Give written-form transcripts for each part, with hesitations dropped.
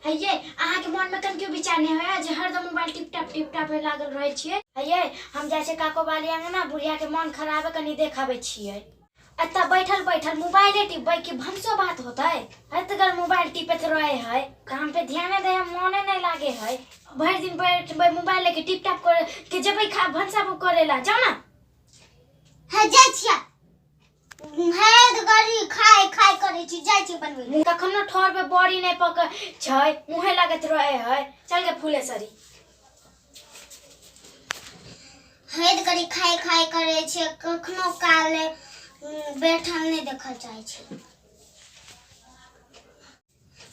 हइये अहाँ के मन में कन क्यों विचार नहीं होया जे हरदम मोबाइल टिप टाप में लागल रहे छिए। हइये हम जाय छै काको बाली अंगना बुढ़िया के मन खराब है कनी देखाबे छिए। अत्ता बैठल बैठल मोबाइले टिपबै कि भंसो बात होतै। हतगर मोबाइल टिपत रहे है काम पे ध्यान दे मने नहीं लागे है। भर दिन बैठबै मोबाइल लेके टिप टाप कर के जेबै खा भंसा करेला जाओ ना। है जाय छिया है गरी खाए खाए करे छी जाय छी बनबै कखनो ठोर पे बॉडी नहीं पक छै मुहे लागत रहे है। चल के फुलेसरी है गरी खाए खाए करे छी कखनो काल बैठल नहीं देखल जाय छी।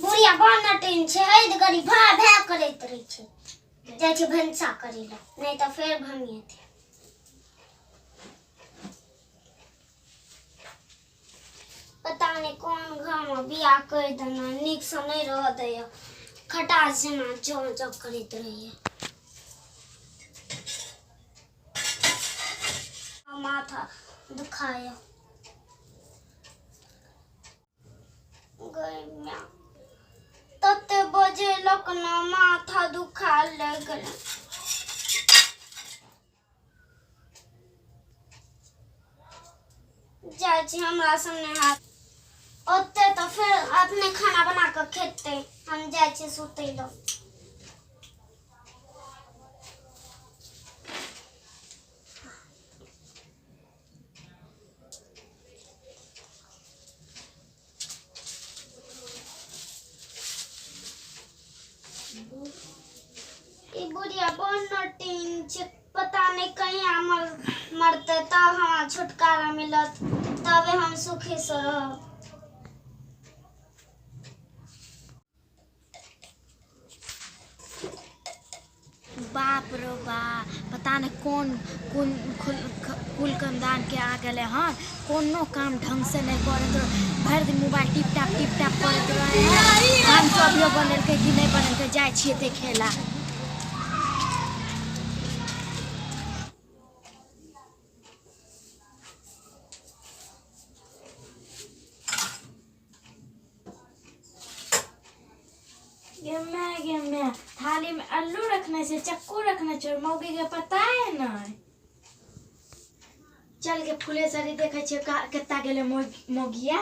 बुढ़िया बन टेन छै है गरी भा भा करैत रहे छै जाय छी भंसा करेला नहीं तो फिर भंगिए थे। पता नहीं कौन घर में बियाह कर देना निक से नहीं रह दैया खटास जेना जो जो करैत रहिए। माथा दुखाया तते बजे लक ना माथा दुखा लगल। जाय छी हमरा सामने हाथ ओते तो फिर अपने खाना बना कर खेते हम जाय छी सुते लो। बुढ़िया बनटीन छै पता नहीं कहीं मरते तब हमारा छुटकारा मिलत तबे हम सुखी से रहब। बाप रो बाप पता नहीं कौन कुल कंदान के आ गए हन कोनो काम ढंग से नहीं करत रहे भर दिन मोबाइल टिप टाप करत रहे। हम सब बनल के कि नहीं बनल के जाय छिए देखेला। गे थाली में आलू रखने से चक्कू रखने से मौगी के पता है ना। चल के फुलेसरी देखे छे कितना गेले मौगिया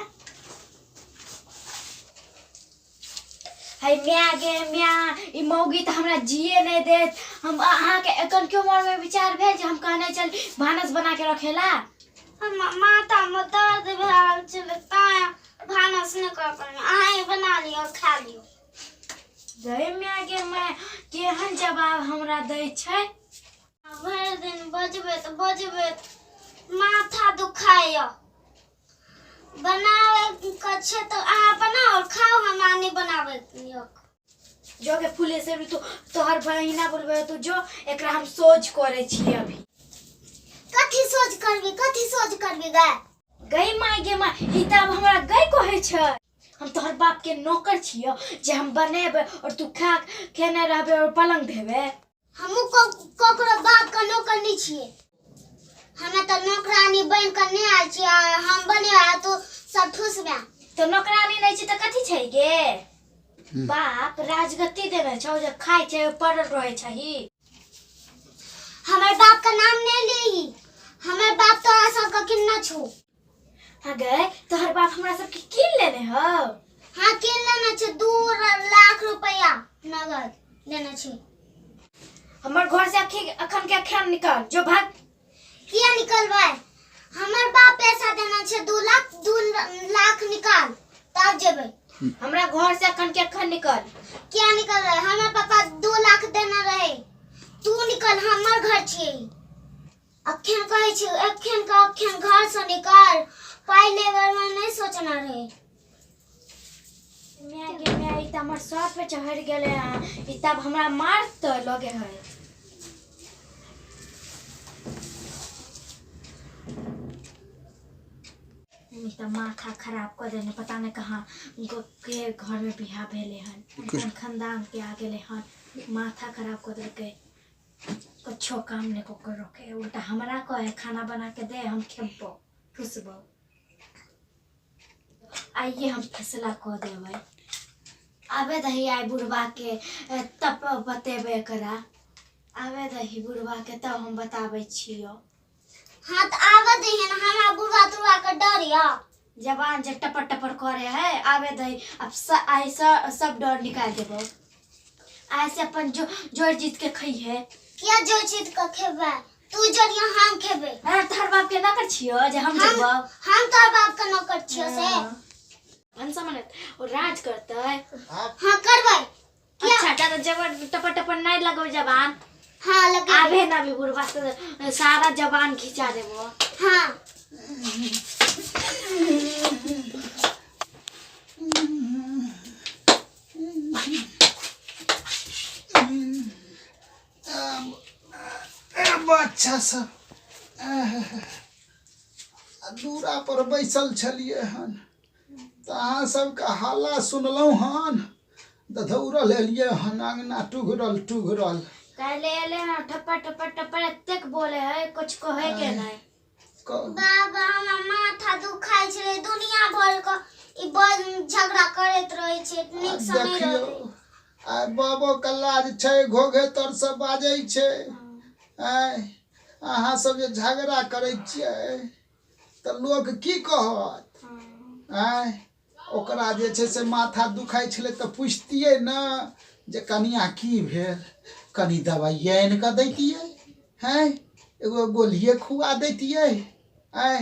है म्या गे म्या ई मौगी तो हमरा जिए नहीं देत। हम अहाँ के एकन क्यों मन में विचार भेल जे हम कहने चल भानस बना के रखेला। हम माथा में दर्द भेल चल ता भानस नहीं कर पाए अहाँ बना लियो खा लियो। गए म्या गे मैं केहन जवाब हमरा दै छै। भर दिन बजबे माथा दुखाया बनावे कछे तो अहाँ बनाओ खाओ हमरा नहीं बनावे जो के फुलेसरी तो तोहर बहिना बोलबे तू जो एकरा हम सोच करे छी अभी। कथी सोच करबी गई माय गे माय ई त अब हमरा गई कहे छै। हम तोहर बाप के नौकर छियो जे हम बनेबे और तू खा खेने रहबे और पलंग देबे। हमहु कोकरो बाप का नौकर नहीं छिए हमें तो नौकरानी बन कर नहीं आल छी हम बने आ तो सब ठुसबे तो नौकरानी नहीं छी त कथी छै गे। बाप राजगद्दी देने छौ जे खाय छै पड़ल रहे छही। हमर बाप का नाम नहीं लेही हमर बाप तो ऐसा का किन्ना छो। हां गे तोहर बाप हमरा सब के कीन लेने हो। हां कीन लेने छै 2 लाख रुपया नगद लेने छै। हमर घर से अखन के अखन निकाल जो भाग। किया निकलबै हमर बाप पैसा देना छै 2 लाख निकाल तब जेबै। हमरा घर से अखन के अखन निकल। किया निकल रहे हमर पापा 2 लाख देना रहे तू निकल हमर घर छिए। अखन कहै छी अखन घर से निकाल पाई लेबर में नहीं सोचना रहे। म्या गे म्या ई त हमर सर पे चढ़ गेले ई तब हमरा मार त लगे है। तो माथा खराब कर देने पता नहीं कहाँ के घर में बियाह भेले हन खानदान के आ गेले हन माथा खराब कर देके कुछ काम नहीं को कर रखे उल्टा हमरा कहे खाना बना के दे हम खेबो ठुसबो। आइए हम फैसला कर देबै। आबे दही आई बुढ़वा के तब बतेबे करा। आबे दही बुढ़वा के तब हम बताबै छियो। हाँ तो आवे दही ना, हमरा बुढ़वा तुरवा के डर या। जबान जे टपर टपर करे है आबे दही। अब आई सब डर निकाल देबो। आई से अपन जोर जीत के खई है। क्या जो चीज का खेबे? तू जोरिया हम खेबे। अरे तोहर बाप के नौकर छियो जे हम देबो। हम तोहर बाप का नौकर छियो से। भंसा मने और राज करतै। हाँ करबै। अच्छा ज्यादा जबर टपर टपर नहीं लगो जबान। हाँ लगे। आबे ना भी बुढ़वा से सारा जबान खिंचा देबो। हाँ बच्चा सब दूरा पर बैसल छलिए हन तो अहाँ सबके हल्ला सुनलहुँ हन तो दौड़ल एलिए हन अंगना टुघरल टुघरल। कहले एले हां ठप्पर ठप्पर ठप्पर एतेक बोले है कुछ कहे के नहीं। बाबा हमरा माथा दुखाई छले, दुनिया भर का ई बड़ झगड़ा करैत रहे छै, नीक से नहीं देखियो रहै। आ बाबो के लाज छै, घोघे तर से बाजै छै। आय अहाँ सब जे झगड़ा करै छियै तऽ लोक की कहत? आय ओकरा जे छै से माथा दुखाइ छलै तऽ पुछतियै न जे कनिया की भेल, कनी दवाइ आनि कऽ दैतियै, हैं एगो गोलिये खुआ दैतियै। आय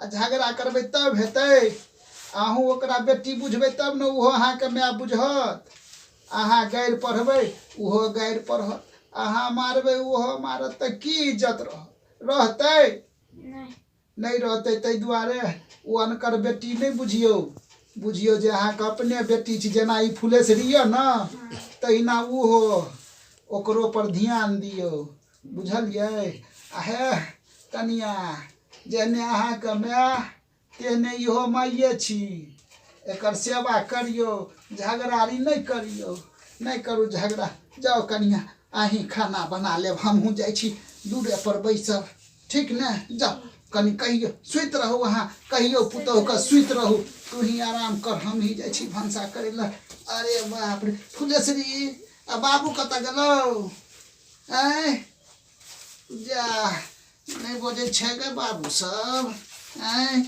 आ झगड़ा करबै तब हेतै। अहूँ ओकरा बेटी बुझबै तब ने ओहो अहाँके माय बुझत। अहाँ गारि पढ़बै ओहो गारि पढ़त, अहाँ मारबै ओहो मारत तऽ की इज्जत रहतै? नहीं रहतै। ताहि दुआरे ओ अनकर बेटी नहीं बुझियौ, बुझियौ जे अहाँके अपने बेटी छी। जेना ई फुलेश्वरी यऽ न तहिना ओहो, ओकरो पर ध्यान दियौ, बुझलियै? आ हे कनिया जेहने अहाँके माय तेहने इहो माइए छी। एकर सेवा करियो, झगड़ारी नहीं करियो, नहीं करू झगड़ा। जाओ कनिया अहीं खाना बना लेब, हमहूँ जाइ छी दूरे पर बैसब, ठीक ने? जाओ कनी कहियो सुति रहू, अहाँ कहियो पुतहु के सुति रहू, तू ही आराम कर, हम ही जाइ छी भनसा करे ला। अरे बाप रे फुलेश्वरी आ बाबू कतऽ गेलौ? आय जा नहीं बजै छै गे बाबू सब। आय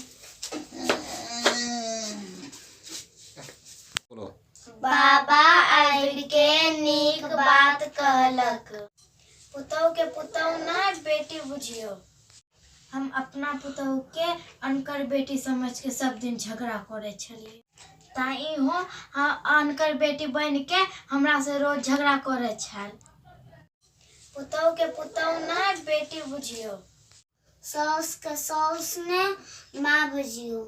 बाबा आबि के नीक बात कहलक। पुतहु के पुतहु ना बेटी बुझियो। हम अपना पुतहु के अनकर बेटी समझ के सब दिन झगड़ा करे छलिए, ताई हो अनकर बेटी बन के हमरा से रोज झगड़ा करे छल। पुतहु के पुतहु ना बेटी बुझियो। साउस के साउस ने माँ बुझियो,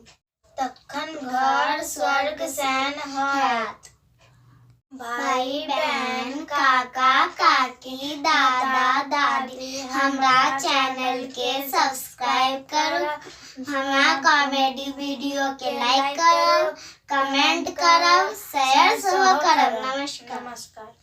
तखन घर स्वर्ग सन होयत। भाई बहन काका काकी दादा दादी हमरा चैनल के सब्सक्राइब करो, हमरा कॉमेडी वीडियो के लाइक करो, कमेंट करो, शेयर सेहो करो। नमस्कार।